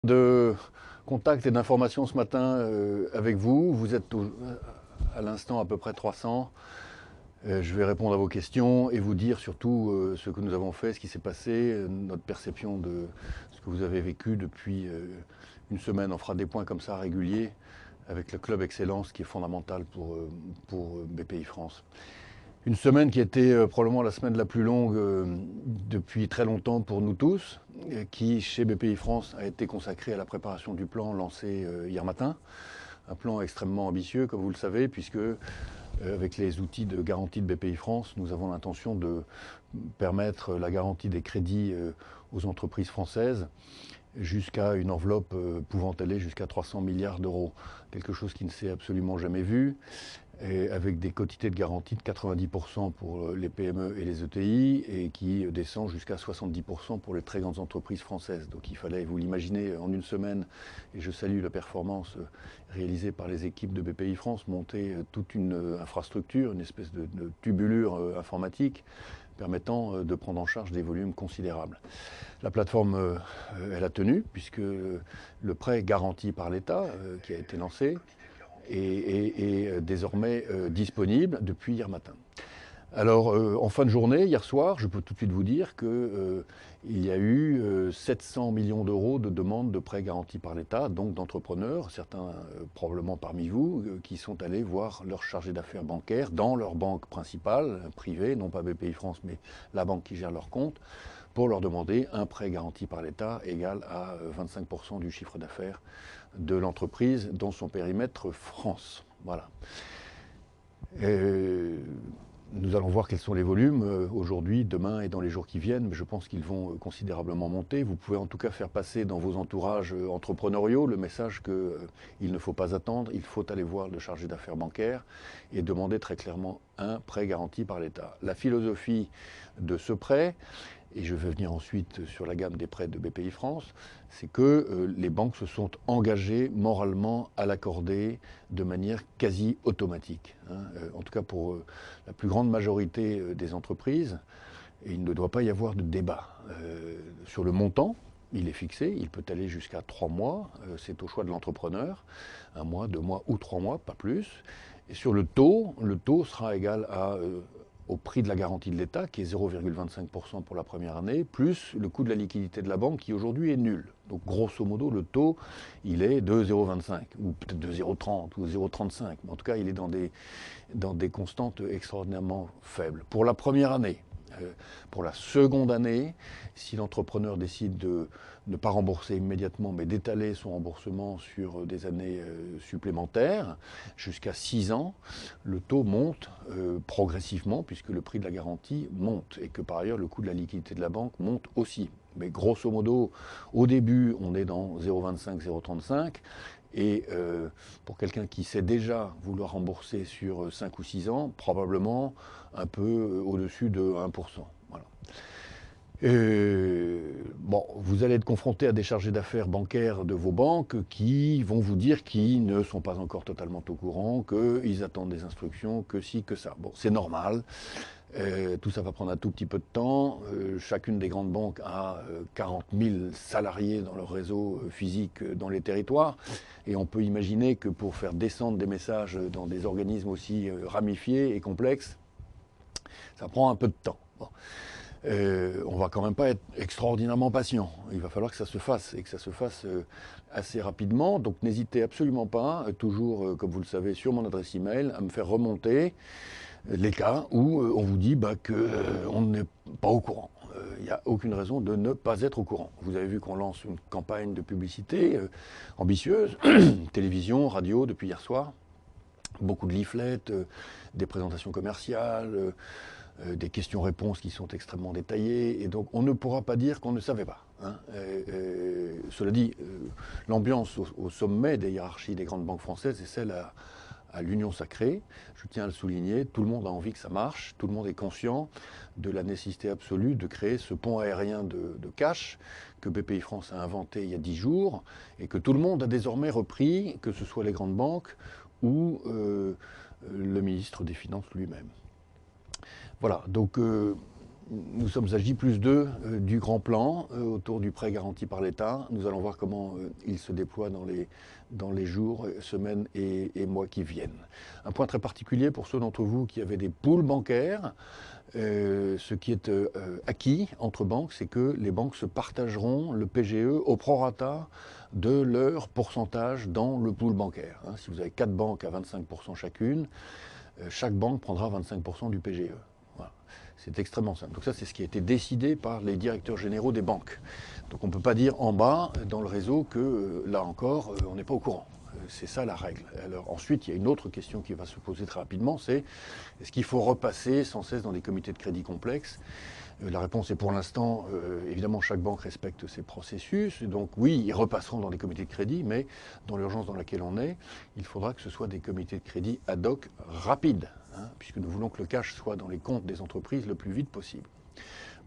De contact et d'information ce matin avec vous. Vous êtes à l'instant à peu près 300. Je vais répondre à vos questions et vous dire surtout ce que nous avons fait, ce qui s'est passé, notre perception de ce que vous avez vécu depuis une semaine. On fera des points comme ça réguliers avec le Club Excellence qui est fondamental pour BPI France. Une semaine qui a été probablement la semaine la plus longue depuis très longtemps pour nous tous, qui chez BPI France a été consacrée à la préparation du plan lancé hier matin. Un plan extrêmement ambitieux, comme vous le savez, puisque avec les outils de garantie de BPI France, nous avons l'intention de permettre la garantie des crédits aux entreprises françaises jusqu'à une enveloppe pouvant aller jusqu'à 300 milliards d'euros. Quelque chose qui ne s'est absolument jamais vu, et avec des quotités de garantie de 90% pour les PME et les ETI et qui descend jusqu'à 70% pour les très grandes entreprises françaises. Donc il fallait, vous l'imaginez, en une semaine, et je salue la performance réalisée par les équipes de BPI France, monter toute une infrastructure, une espèce de tubulure informatique permettant de prendre en charge des volumes considérables. La plateforme, elle a tenu, puisque le prêt garanti par l'État qui a été lancé est désormais disponible depuis hier matin. Alors, en fin de journée, hier soir, je peux tout de suite vous dire qu'il y a eu 700 millions d'euros de demandes de prêts garantis par l'État, donc d'entrepreneurs, certains probablement parmi vous, qui sont allés voir leur chargé d'affaires bancaire dans leur banque principale, privée, non pas BPI France, mais la banque qui gère leur compte, pour leur demander un prêt garanti par l'État égal à 25% du chiffre d'affaires de l'entreprise dans son périmètre France. Voilà. Nous allons voir quels sont les volumes aujourd'hui, demain et dans les jours qui viennent, mais je pense qu'ils vont considérablement monter. Vous pouvez en tout cas faire passer dans vos entourages entrepreneuriaux le message qu'il ne faut pas attendre, il faut aller voir le chargé d'affaires bancaire et demander très clairement un prêt garanti par l'État. La philosophie de ce prêt, et je vais venir ensuite sur la gamme des prêts de BPI France, c'est que les banques se sont engagées moralement à l'accorder de manière quasi automatique. En tout cas pour la plus grande majorité des entreprises, et il ne doit pas y avoir de débat. Sur le montant, il est fixé, il peut aller jusqu'à 3 mois, c'est au choix de l'entrepreneur, 1 mois, 2 mois ou 3 mois, pas plus. Et sur le taux sera égal au prix de la garantie de l'État, qui est 0,25% pour la première année, plus le coût de la liquidité de la banque, qui aujourd'hui est nul. Donc grosso modo, le taux, il est de 0,25, ou peut-être de 0,30 ou 0,35. Mais en tout cas, il est dans des constantes extraordinairement faibles. Pour la première année, pour la seconde année, si l'entrepreneur décide de ne pas rembourser immédiatement, mais d'étaler son remboursement sur des années supplémentaires, jusqu'à 6 ans, le taux monte progressivement, puisque le prix de la garantie monte, et que par ailleurs, le coût de la liquidité de la banque monte aussi. Mais grosso modo, au début, on est dans 0,25, 0,35, et pour quelqu'un qui sait déjà vouloir rembourser sur 5 ou 6 ans, probablement un peu au-dessus de 1%. Voilà. Bon, vous allez être confronté à des chargés d'affaires bancaires de vos banques qui vont vous dire qu'ils ne sont pas encore totalement au courant, qu'ils attendent des instructions, que ci, que ça. Bon, c'est normal. Tout ça va prendre un tout petit peu de temps. Chacune des grandes banques a 40 000 salariés dans leur réseau physique dans les territoires. Et on peut imaginer que pour faire descendre des messages dans des organismes aussi ramifiés et complexes, ça prend un peu de temps. Bon. On va quand même pas être extraordinairement patient. Il va falloir que ça se fasse et que ça se fasse assez rapidement. Donc n'hésitez absolument pas, toujours comme vous le savez sur mon adresse email, à me faire remonter les cas où on vous dit qu'on n'est pas au courant. Il n'y a aucune raison de ne pas être au courant. Vous avez vu qu'on lance une campagne de publicité ambitieuse, télévision, radio depuis hier soir, beaucoup de leaflets, des présentations commerciales, des questions-réponses qui sont extrêmement détaillées, et donc on ne pourra pas dire qu'on ne savait pas. Cela dit, l'ambiance au sommet des hiérarchies des grandes banques françaises est celle à l'union sacrée. Je tiens à le souligner, tout le monde a envie que ça marche, tout le monde est conscient de la nécessité absolue de créer ce pont aérien de cash que BPI France a inventé il y a 10 jours, et que tout le monde a désormais repris, que ce soit les grandes banques ou le ministre des Finances lui-même. Voilà, donc nous sommes à J+2 du grand plan autour du prêt garanti par l'État. Nous allons voir comment il se déploie dans les jours, semaines et mois qui viennent. Un point très particulier pour ceux d'entre vous qui avaient des poules bancaires. Ce qui est acquis entre banques, c'est que les banques se partageront le PGE au prorata de leur pourcentage dans le pool bancaire. Si vous avez 4 banques à 25% chacune, chaque banque prendra 25% du PGE. Voilà. C'est extrêmement simple. Donc ça, c'est ce qui a été décidé par les directeurs généraux des banques. Donc on ne peut pas dire en bas dans le réseau que, là encore, on n'est pas au courant. C'est ça la règle. Alors ensuite, il y a une autre question qui va se poser très rapidement, c'est est-ce qu'il faut repasser sans cesse dans des comités de crédit complexes? La réponse est pour l'instant, évidemment, chaque banque respecte ses processus. Et donc oui, ils repasseront dans des comités de crédit, mais dans l'urgence dans laquelle on est, il faudra que ce soit des comités de crédit ad hoc rapides, puisque nous voulons que le cash soit dans les comptes des entreprises le plus vite possible.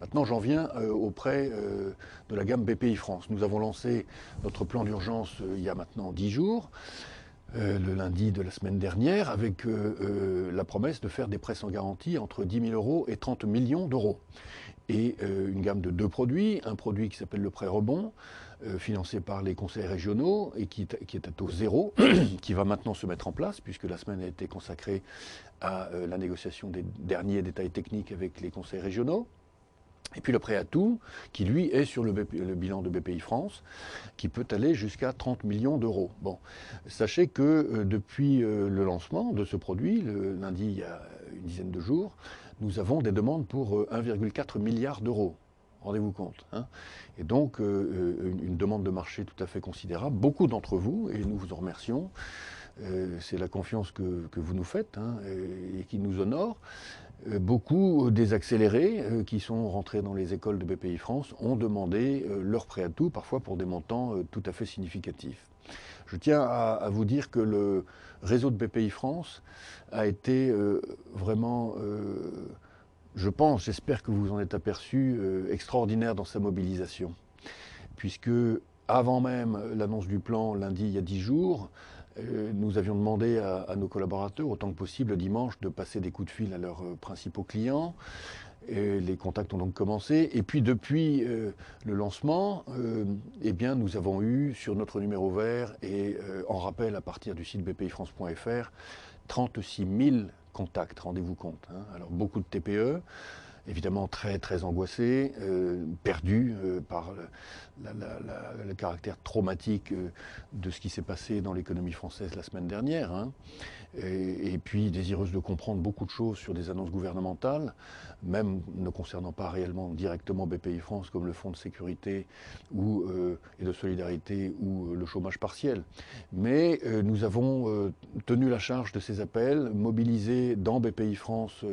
Maintenant, j'en viens auprès de la gamme BPI France. Nous avons lancé notre plan d'urgence il y a maintenant 10 jours, le lundi de la semaine dernière, avec la promesse de faire des prêts sans garantie entre 10 000 euros et 30 millions d'euros. Et une gamme de 2 produits, un produit qui s'appelle le prêt rebond, financé par les conseils régionaux et qui est à taux zéro, qui va maintenant se mettre en place, puisque la semaine a été consacrée à la négociation des derniers détails techniques avec les conseils régionaux. Et puis le prêt à tout, qui lui est sur le bilan de BPI France, qui peut aller jusqu'à 30 millions d'euros. Bon, sachez que depuis le lancement de ce produit, le lundi il y a une dizaine de jours, nous avons des demandes pour 1,4 milliard d'euros. Rendez-vous compte. Et donc une demande de marché tout à fait considérable. Beaucoup d'entre vous, et nous vous en remercions, c'est la confiance que vous nous faites et qui nous honore. Beaucoup des accélérés qui sont rentrés dans les écoles de BPI France ont demandé leur prêt à tout, parfois pour des montants tout à fait significatifs. Je tiens à vous dire que le réseau de BPI France a été vraiment, je pense, j'espère que vous en êtes aperçu, extraordinaire dans sa mobilisation. Puisque avant même l'annonce du plan lundi il y a 10 jours, nous avions demandé à nos collaborateurs, autant que possible, dimanche, de passer des coups de fil à leurs principaux clients. Et les contacts ont donc commencé. Et puis depuis le lancement, eh bien, nous avons eu sur notre numéro vert et en rappel à partir du site bpifrance.fr 36 000 contacts, rendez-vous compte. Alors beaucoup de TPE, évidemment très très angoissés, perdus par le caractère traumatique de ce qui s'est passé dans l'économie française la semaine dernière, et puis désireuses de comprendre beaucoup de choses sur des annonces gouvernementales, même ne concernant pas réellement directement BPI France comme le fonds de sécurité et de solidarité ou le chômage partiel. Mais nous avons tenu la charge de ces appels, mobilisé dans BPI France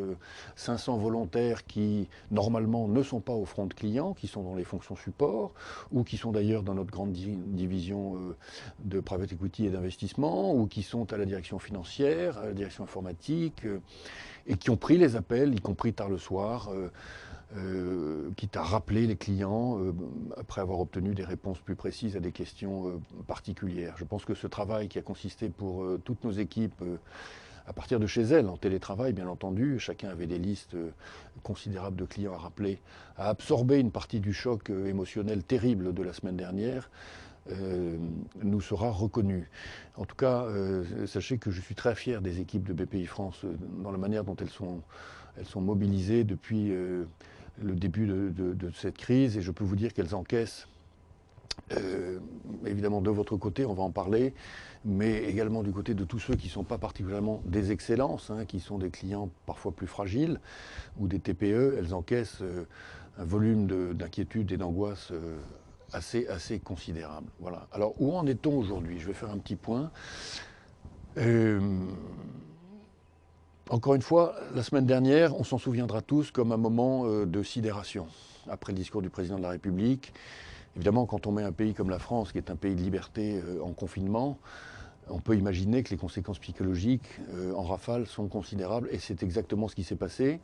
500 volontaires qui normalement ne sont pas au front de clients, qui sont dans les fonctions support, ou qui sont d'ailleurs dans notre grande division de private equity et d'investissement, ou qui sont à la direction financière, à la direction informatique, et qui ont pris les appels, y compris tard le soir, quitte à rappeler les clients après avoir obtenu des réponses plus précises à des questions particulières. Je pense que ce travail qui a consisté pour toutes nos équipes à partir de chez elles, en télétravail bien entendu, chacun avait des listes considérables de clients à rappeler, a absorbé une partie du choc émotionnel terrible de la semaine dernière, nous sera reconnu. En tout cas, sachez que je suis très fier des équipes de BPI France dans la manière dont elles sont mobilisées depuis le début de cette crise, et je peux vous dire qu'elles encaissent, évidemment de votre côté, on va en parler, mais également du côté de tous ceux qui ne sont pas particulièrement des excellences, qui sont des clients parfois plus fragiles, ou des TPE, elles encaissent un volume d'inquiétude et d'angoisse assez considérable. Voilà. Alors, où en est-on aujourd'hui? Je vais faire un petit point. Encore une fois, la semaine dernière, on s'en souviendra tous comme un moment de sidération. Après le discours du président de la République, évidemment, quand on met un pays comme la France, qui est un pays de liberté, en confinement, on peut imaginer que les conséquences psychologiques en rafale sont considérables, et c'est exactement ce qui s'est passé.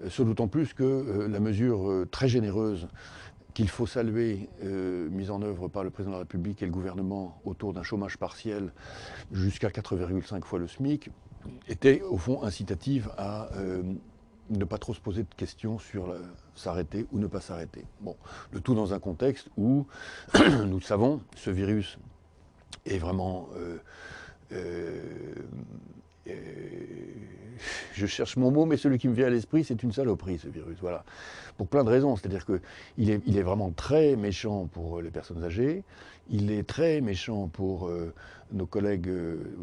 Ce d'autant plus que la mesure très généreuse qu'il faut saluer, mise en œuvre par le président de la République et le gouvernement autour d'un chômage partiel jusqu'à 4,5 fois le SMIC, était au fond incitative à ne pas trop se poser de questions sur s'arrêter ou ne pas s'arrêter. Bon, le tout dans un contexte où, nous le savons, ce virus est vraiment... je cherche mon mot, mais celui qui me vient à l'esprit, c'est une saloperie, ce virus. Voilà. Pour plein de raisons. C'est-à-dire qu'il est vraiment très méchant pour les personnes âgées. Il est très méchant pour nos collègues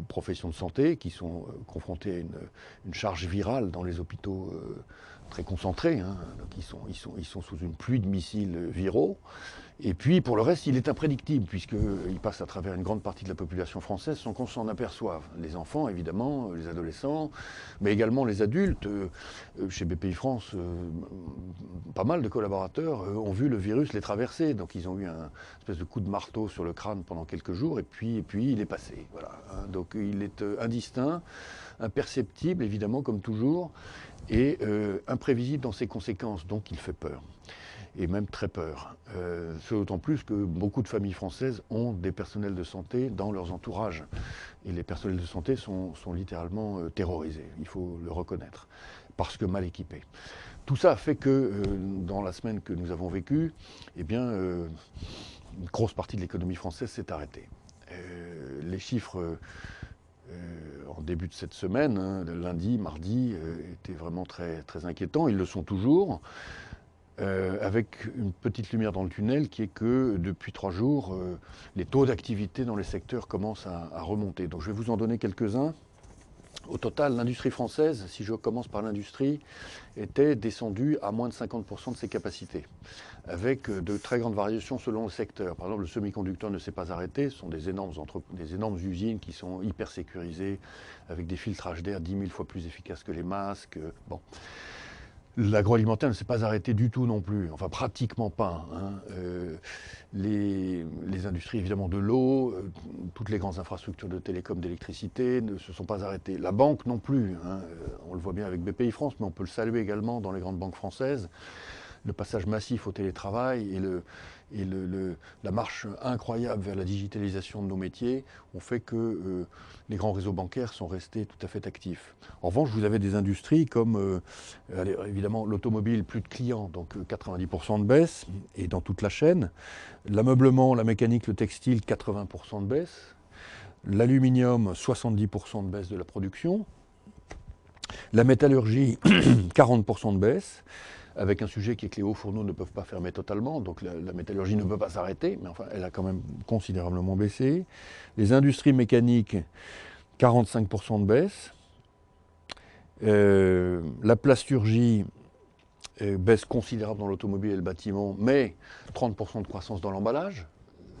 professions de santé qui sont confrontés à une charge virale dans les hôpitaux très concentrés. Hein. Donc ils sont sous une pluie de missiles viraux. Et puis, pour le reste, il est imprédictible, puisqu'il passe à travers une grande partie de la population française sans qu'on s'en aperçoive. Les enfants, évidemment, les adolescents, mais également les adultes. Chez BPI France, pas mal de collaborateurs ont vu le virus les traverser. Donc, ils ont eu un espèce de coup de marteau sur le crâne pendant quelques jours, et puis il est passé. Voilà. Donc, il est indistinct, imperceptible, évidemment, comme toujours, et imprévisible dans ses conséquences. Donc, il fait peur. Et même très peur. C'est d'autant plus que beaucoup de familles françaises ont des personnels de santé dans leurs entourages. Et les personnels de santé sont littéralement terrorisés, il faut le reconnaître, parce que mal équipés. Tout ça fait que dans la semaine que nous avons vécue, eh bien, une grosse partie de l'économie française s'est arrêtée. Les chiffres en début de cette semaine, hein, lundi, mardi, étaient vraiment très, très inquiétants. Ils le sont toujours. Avec une petite lumière dans le tunnel qui est que depuis 3 jours, les taux d'activité dans les secteurs commencent à remonter. Donc je vais vous en donner quelques-uns. Au total, l'industrie française, si je commence par l'industrie, était descendue à moins de 50% de ses capacités, avec de très grandes variations selon le secteur. Par exemple, le semi-conducteur ne s'est pas arrêté, ce sont des énormes usines qui sont hyper sécurisées, avec des filtrages d'air 10 000 fois plus efficaces que les masques. Bon. L'agroalimentaire ne s'est pas arrêté du tout non plus, enfin pratiquement pas. Hein. Les industries évidemment de l'eau, toutes les grandes infrastructures de télécom, d'électricité ne se sont pas arrêtées. La banque non plus, hein. On le voit bien avec BPI France, mais on peut le saluer également dans les grandes banques françaises. Le passage massif au télétravail et la marche incroyable vers la digitalisation de nos métiers ont fait que les grands réseaux bancaires sont restés tout à fait actifs. En revanche, vous avez des industries comme, évidemment, l'automobile, plus de clients, donc 90% de baisse, et dans toute la chaîne. L'ameublement, la mécanique, le textile, 80% de baisse. L'aluminium, 70% de baisse de la production. La métallurgie, 40% de baisse. Avec un sujet qui est que les hauts fourneaux ne peuvent pas fermer totalement, donc la métallurgie ne peut pas s'arrêter, mais enfin, elle a quand même considérablement baissé. Les industries mécaniques, 45% de baisse. La plasturgie baisse considérable dans l'automobile et le bâtiment, mais 30% de croissance dans l'emballage,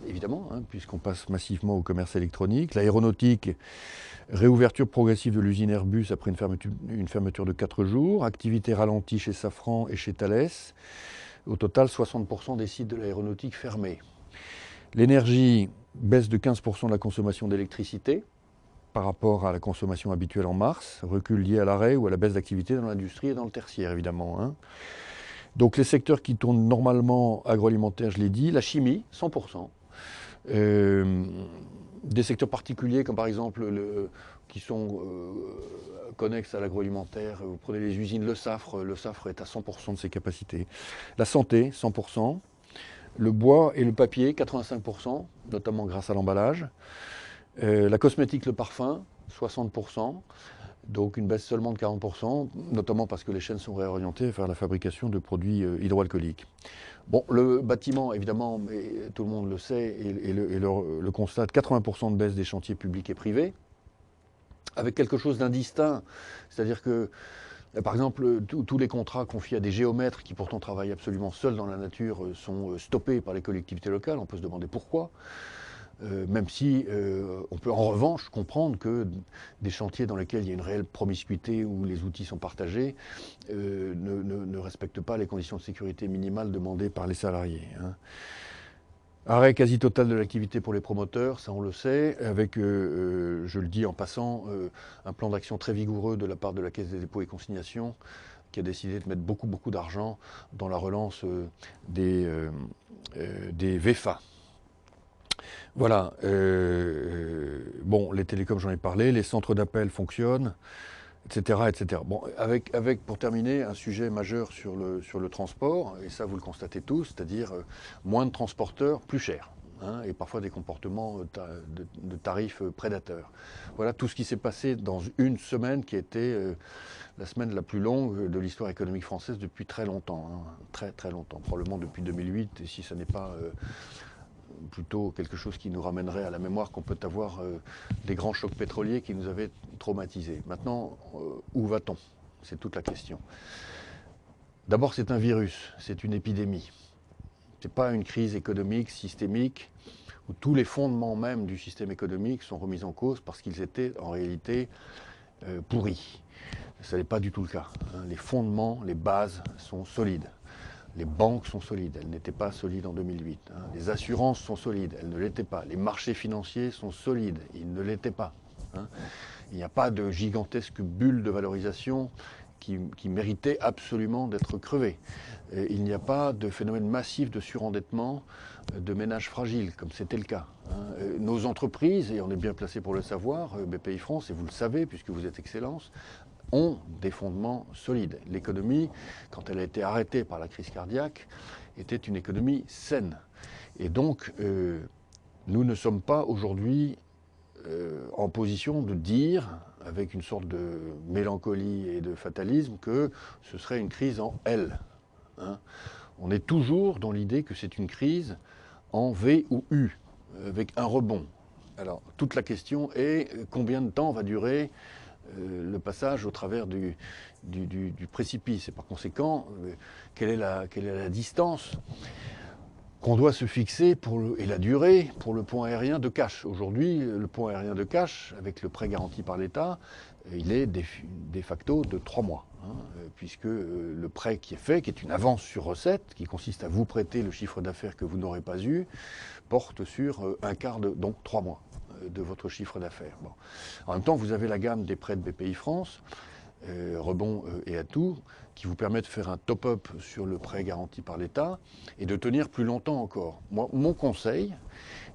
évidemment, hein, puisqu'on passe massivement au commerce électronique. L'aéronautique, réouverture progressive de l'usine Airbus après une fermeture de 4 jours. Activité ralentie chez Safran et chez Thales. Au total, 60% des sites de l'aéronautique fermés. L'énergie, baisse de 15% de la consommation d'électricité par rapport à la consommation habituelle en mars. Recul lié à l'arrêt ou à la baisse d'activité dans l'industrie et dans le tertiaire, évidemment. Hein. Donc les secteurs qui tournent normalement agroalimentaire, je l'ai dit. La chimie, 100%. Des secteurs particuliers comme par exemple qui sont connexes à l'agroalimentaire. Vous prenez les usines Le Safre est à 100% de ses capacités. La santé, 100%. Le bois et le papier, 85%, notamment grâce à l'emballage. La cosmétique, le parfum, 60%. Donc une baisse seulement de 40%, notamment parce que les chaînes sont réorientées vers la fabrication de produits hydroalcooliques. Bon, le bâtiment, évidemment, mais tout le monde le sait et le constate, 80% de baisse des chantiers publics et privés, avec quelque chose d'indistinct. C'est-à-dire que, par exemple, tous les contrats confiés à des géomètres qui pourtant travaillent absolument seuls dans la nature sont stoppés par les collectivités locales. On peut se demander pourquoi. Même si on peut en revanche comprendre que des chantiers dans lesquels il y a une réelle promiscuité où les outils sont partagés ne respectent pas les conditions de sécurité minimales demandées par les salariés. Hein. Arrêt quasi total de l'activité pour les promoteurs, ça on le sait, avec, je le dis en passant, un plan d'action très vigoureux de la part de la Caisse des dépôts et consignations qui a décidé de mettre beaucoup d'argent dans la relance des VEFA. Voilà, bon, les télécoms, j'en ai parlé, les centres d'appel fonctionnent, etc., etc. Bon, avec, pour terminer, un sujet majeur sur le transport, et ça vous le constatez tous, c'est-à-dire moins de transporteurs, plus cher, hein, et parfois des comportements de tarifs prédateurs. Voilà tout ce qui s'est passé dans une semaine qui a été la semaine la plus longue de l'histoire économique française depuis très longtemps, hein, très très longtemps, probablement depuis 2008, et si ce n'est pas plutôt quelque chose qui nous ramènerait à la mémoire qu'on peut avoir des grands chocs pétroliers qui nous avaient traumatisés. Maintenant, où va-t-on? C'est toute la question. D'abord, c'est un virus, c'est une épidémie. Ce n'est pas une crise économique systémique où tous les fondements même du système économique sont remis en cause parce qu'ils étaient en réalité pourris. Ce n'est pas du tout le cas. Les fondements, les bases sont solides. Les banques sont solides, elles n'étaient pas solides en 2008. Les assurances sont solides, elles ne l'étaient pas. Les marchés financiers sont solides, ils ne l'étaient pas. Il n'y a pas de gigantesque bulle de valorisation qui méritait absolument d'être crevée. Il n'y a pas de phénomène massif de surendettement de ménages fragiles, comme c'était le cas. Nos entreprises, et on est bien placé pour le savoir, Bpifrance, et vous le savez puisque vous êtes Excellence, ont des fondements solides. L'économie, quand elle a été arrêtée par la crise cardiaque, était une économie saine. Et donc, nous ne sommes pas aujourd'hui en position de dire, avec une sorte de mélancolie et de fatalisme, que ce serait une crise en L. On est toujours dans l'idée que c'est une crise en V ou U, avec un rebond. Alors, toute la question est combien de temps va durer le passage au travers du précipice. Et par conséquent, quelle est la distance qu'on doit se fixer et la durée pour le pont aérien de Cache. Aujourd'hui, le pont aérien de Cache, avec le prêt garanti par l'État, il est de facto de 3 mois. Puisque le prêt qui est fait, qui est une avance sur recette, qui consiste à vous prêter le chiffre d'affaires que vous n'aurez pas eu, porte sur un quart donc 3 mois de votre chiffre d'affaires. Bon. En même temps, vous avez la gamme des prêts de Bpifrance, Rebond et Atout, qui vous permet de faire un top-up sur le prêt garanti par l'État et de tenir plus longtemps encore. Moi, mon conseil,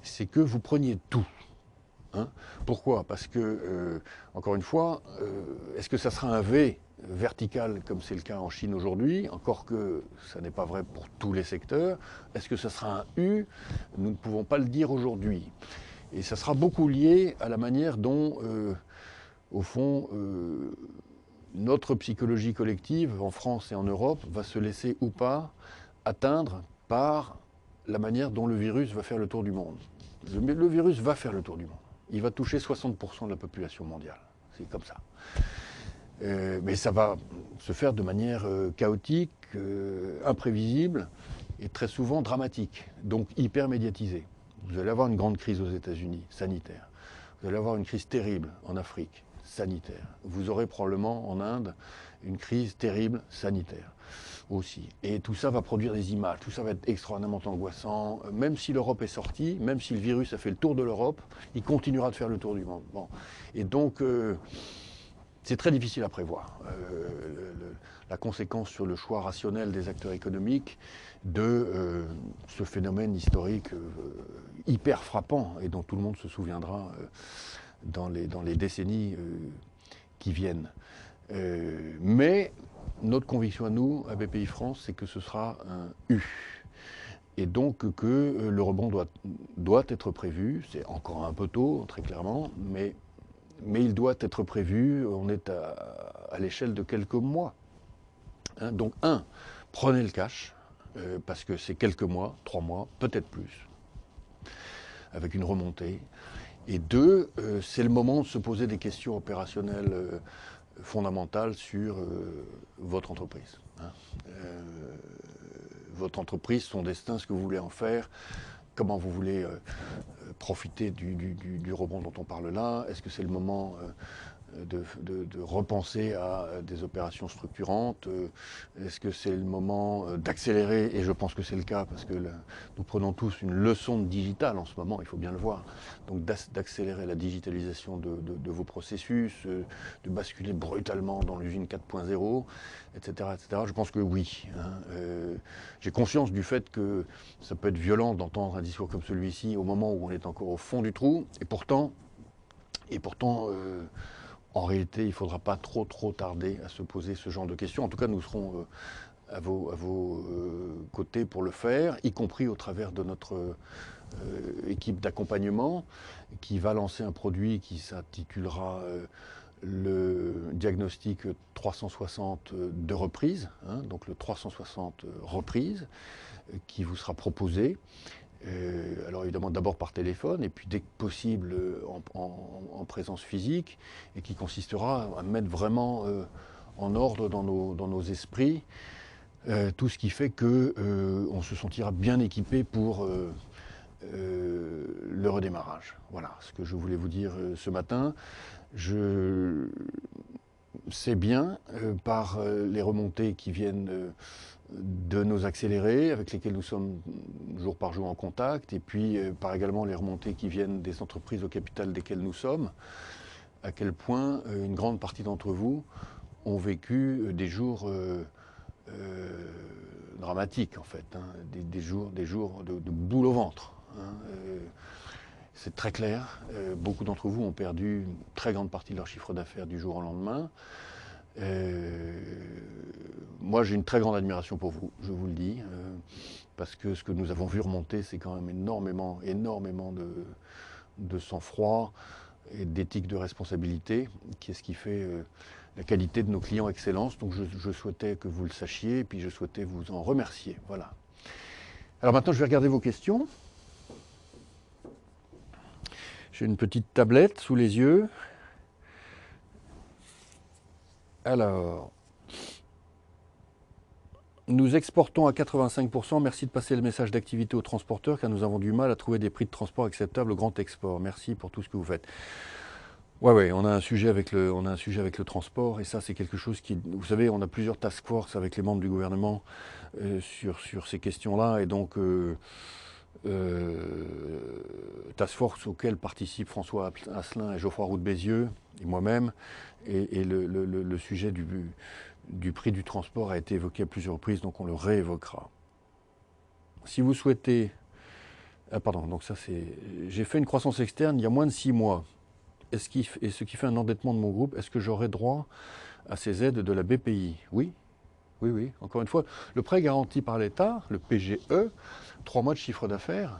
c'est que vous preniez tout. Pourquoi? Parce que, encore une fois, est-ce que ça sera un V vertical comme c'est le cas en Chine aujourd'hui? Encore que ça n'est pas vrai pour tous les secteurs. Est-ce que ça sera un U? Nous ne pouvons pas le dire aujourd'hui. Et ça sera beaucoup lié à la manière dont, au fond, notre psychologie collective, en France et en Europe, va se laisser ou pas atteindre par la manière dont le virus va faire le tour du monde. Le virus va faire le tour du monde. Il va toucher 60% de la population mondiale. C'est comme ça. Mais ça va se faire de manière chaotique, imprévisible et très souvent dramatique, donc hyper médiatisée. Vous allez avoir une grande crise aux États-Unis, sanitaire. Vous allez avoir une crise terrible en Afrique, sanitaire. Vous aurez probablement en Inde une crise terrible sanitaire aussi. Et tout ça va produire des images, tout ça va être extraordinairement angoissant. Même si l'Europe est sortie, même si le virus a fait le tour de l'Europe, il continuera de faire le tour du monde. Bon. Et donc, c'est très difficile à prévoir. La conséquence sur le choix rationnel des acteurs économiques de ce phénomène historique hyper frappant et dont tout le monde se souviendra dans les décennies qui viennent. Mais notre conviction à nous, à Bpifrance, c'est que ce sera un U. Et donc que le rebond doit être prévu. C'est encore un peu tôt, très clairement, mais il doit être prévu. On est à l'échelle de quelques mois. Donc, prenez le cash, parce que c'est quelques mois, 3 mois, peut-être plus, avec une remontée. Et 2, c'est le moment de se poser des questions opérationnelles fondamentales sur votre entreprise. Votre entreprise, son destin, ce que vous voulez en faire, comment vous voulez profiter du rebond dont on parle là. Est-ce que c'est le moment de repenser à des opérations structurantes? Est-ce que c'est le moment d'accélérer? Et je pense que c'est le cas parce que nous prenons tous une leçon de digital en ce moment, il faut bien le voir. Donc d'accélérer la digitalisation de vos processus, de basculer brutalement dans l'usine 4.0, etc., etc. Je pense que oui. J'ai conscience du fait que ça peut être violent d'entendre un discours comme celui-ci au moment où on est encore au fond du trou, et pourtant en réalité, il ne faudra pas trop tarder à se poser ce genre de questions. En tout cas, nous serons à vos côtés pour le faire, y compris au travers de notre équipe d'accompagnement qui va lancer un produit qui s'intitulera le diagnostic 360 de reprise, hein, donc le 360 reprises, qui vous sera proposé. Alors évidemment d'abord par téléphone et puis dès que possible en présence physique, et qui consistera à mettre vraiment en ordre dans nos esprits tout ce qui fait qu'on se sentira bien équipé pour le redémarrage. Voilà ce que je voulais vous dire ce matin. Je sais bien par les remontées qui viennent de nos accélérés avec lesquels nous sommes jour par jour en contact, et puis par également les remontées qui viennent des entreprises au capital desquelles nous sommes, à quel point une grande partie d'entre vous ont vécu des jours dramatiques en fait, hein, des jours de boule au ventre. Hein, c'est très clair. Beaucoup d'entre vous ont perdu une très grande partie de leur chiffre d'affaires du jour au lendemain. Moi, j'ai une très grande admiration pour vous, je vous le dis, parce que ce que nous avons vu remonter, c'est quand même énormément de sang-froid et d'éthique de responsabilité, qui est ce qui fait la qualité de nos clients excellence. Donc je souhaitais que vous le sachiez, et puis je souhaitais vous en remercier. Voilà. Alors maintenant, je vais regarder vos questions. J'ai une petite tablette sous les yeux. Alors, nous exportons à 85%. Merci de passer le message d'activité aux transporteurs, car nous avons du mal à trouver des prix de transport acceptables au grand export. Merci pour tout ce que vous faites. Ouais, on a un sujet avec le transport, et ça c'est quelque chose qui, vous savez, on a plusieurs task force avec les membres du gouvernement sur ces questions-là, et donc task force auquel participent François Asselin et Geoffroy Roux de Bézieux et moi-même, et le sujet du prix du transport a été évoqué à plusieurs reprises, donc on le réévoquera. Si vous souhaitez... Ah pardon, donc ça c'est... J'ai fait une croissance externe il y a moins de 6 mois. Et ce qui fait un endettement de mon groupe, est-ce que j'aurai droit à ces aides de la BPI? Oui. Oui. Encore une fois, le prêt garanti par l'État, le PGE, 3 mois de chiffre d'affaires.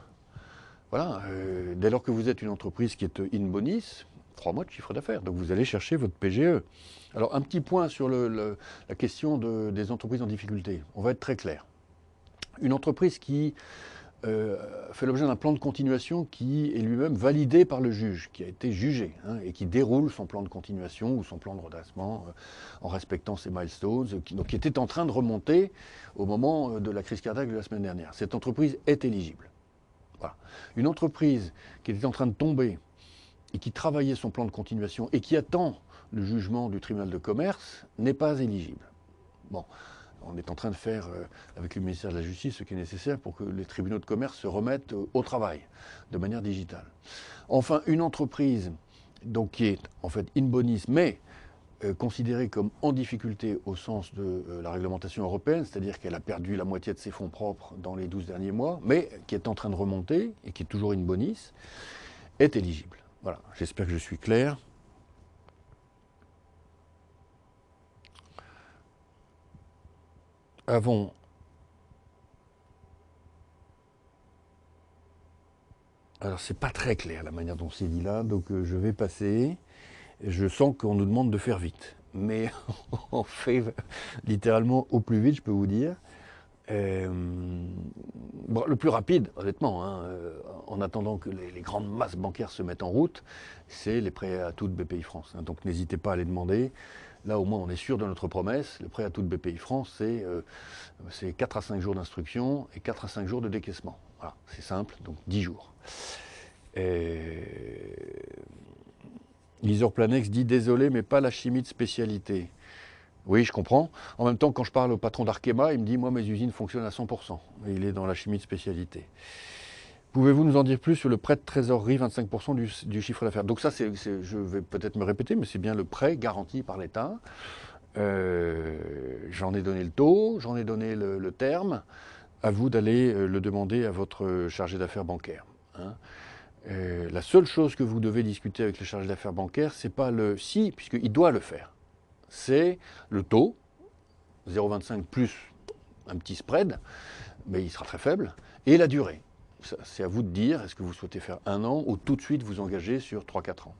Voilà. Dès lors que vous êtes une entreprise qui est in bonis, 3 mois de chiffre d'affaires. Donc vous allez chercher votre PGE. Alors un petit point sur la question des entreprises en difficulté. On va être très clair. Une entreprise qui fait l'objet d'un plan de continuation qui est lui-même validé par le juge, qui a été jugé, hein, et qui déroule son plan de continuation ou son plan de redressement en respectant ses milestones, qui était en train de remonter au moment de la crise cardiaque de la semaine dernière. Cette entreprise est éligible. Voilà. Une entreprise qui était en train de tomber et qui travaillait son plan de continuation et qui attend le jugement du tribunal de commerce n'est pas éligible. Bon. On est en train de faire, avec le ministère de la Justice, ce qui est nécessaire pour que les tribunaux de commerce se remettent au travail, de manière digitale. Enfin, une entreprise donc, qui est en fait in bonis, mais considérée comme en difficulté au sens de la réglementation européenne, c'est-à-dire qu'elle a perdu la moitié de ses fonds propres dans les 12 derniers mois, mais qui est en train de remonter et qui est toujours in bonis, est éligible. Voilà, j'espère que je suis clair. Alors c'est pas très clair la manière dont c'est dit là, donc je vais passer. Je sens qu'on nous demande de faire vite, mais on fait littéralement au plus vite, je peux vous dire. Bon, le plus rapide, honnêtement, hein, en attendant que les grandes masses bancaires se mettent en route, c'est les prêts à taux de BPI France. Hein, donc n'hésitez pas à les demander. Là, au moins, on est sûr de notre promesse. Le prêt à taux de BPI France, c'est 4 à 5 jours d'instruction et 4 à 5 jours de décaissement. Voilà, c'est simple, donc 10 jours. Lisor Planex dit « Désolé, mais pas la chimie de spécialité ». Oui, je comprends. En même temps, quand je parle au patron d'Arkema, il me dit « Moi, mes usines fonctionnent à 100%. » Et il est dans la chimie de spécialité. Pouvez-vous nous en dire plus sur le prêt de trésorerie, 25% du chiffre d'affaires? Donc ça, je vais peut-être me répéter, mais c'est bien le prêt garanti par l'État. J'en ai donné le taux, j'en ai donné le terme. À vous d'aller le demander à votre chargé d'affaires bancaire. Hein. La seule chose que vous devez discuter avec le chargé d'affaires bancaire, c'est pas le si, puisqu'il doit le faire. C'est le taux, 0,25 plus un petit spread, mais il sera très faible, et la durée. C'est à vous de dire, est-ce que vous souhaitez faire 1 an ou tout de suite vous engager sur 3-4 ans.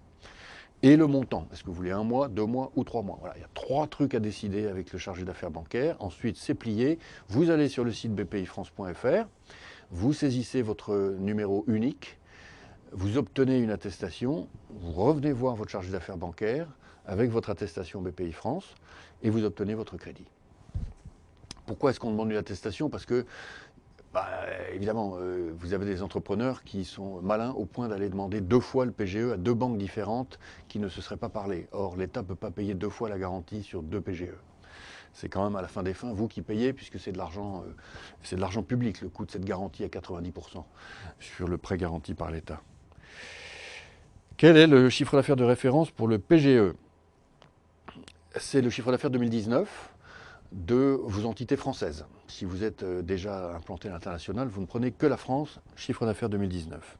Et le montant, est-ce que vous voulez 1 mois, 2 mois ou 3 mois. Voilà, il y a 3 trucs à décider avec le chargé d'affaires bancaire. Ensuite, c'est plié. Vous allez sur le site bpifrance.fr, vous saisissez votre numéro unique, vous obtenez une attestation, vous revenez voir votre chargé d'affaires bancaire avec votre attestation BPI France et vous obtenez votre crédit. Pourquoi est-ce qu'on demande une attestation? Parce que, évidemment, vous avez des entrepreneurs qui sont malins au point d'aller demander 2 fois le PGE à 2 banques différentes qui ne se seraient pas parlé. Or, l'État ne peut pas payer 2 fois la garantie sur 2 PGE. C'est quand même à la fin des fins vous qui payez, puisque c'est de l'argent public, le coût de cette garantie à 90% sur le prêt garanti par l'État. Quel est le chiffre d'affaires de référence pour le PGE? C'est le chiffre d'affaires 2019 de vos entités françaises. Si vous êtes déjà implanté à l'international, vous ne prenez que la France, chiffre d'affaires 2019.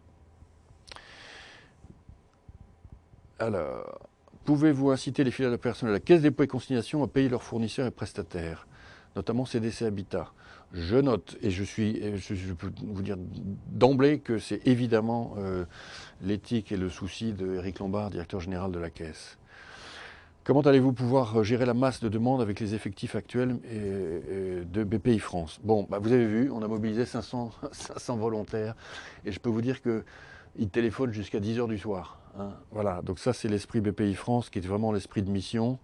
Alors, pouvez-vous inciter les filiales de personnel à la Caisse des dépôts et consignations à payer leurs fournisseurs et prestataires, notamment CDC Habitat? Je note, et je peux vous dire d'emblée que c'est évidemment l'éthique et le souci d'Éric Lombard, directeur général de la Caisse. Comment allez-vous pouvoir gérer la masse de demandes avec les effectifs actuels de BPI France? Bon, vous avez vu, on a mobilisé 500 volontaires, et je peux vous dire qu'ils téléphonent jusqu'à 10 h du soir. Hein. Voilà, donc ça c'est l'esprit BPI France, qui est vraiment l'esprit de mission.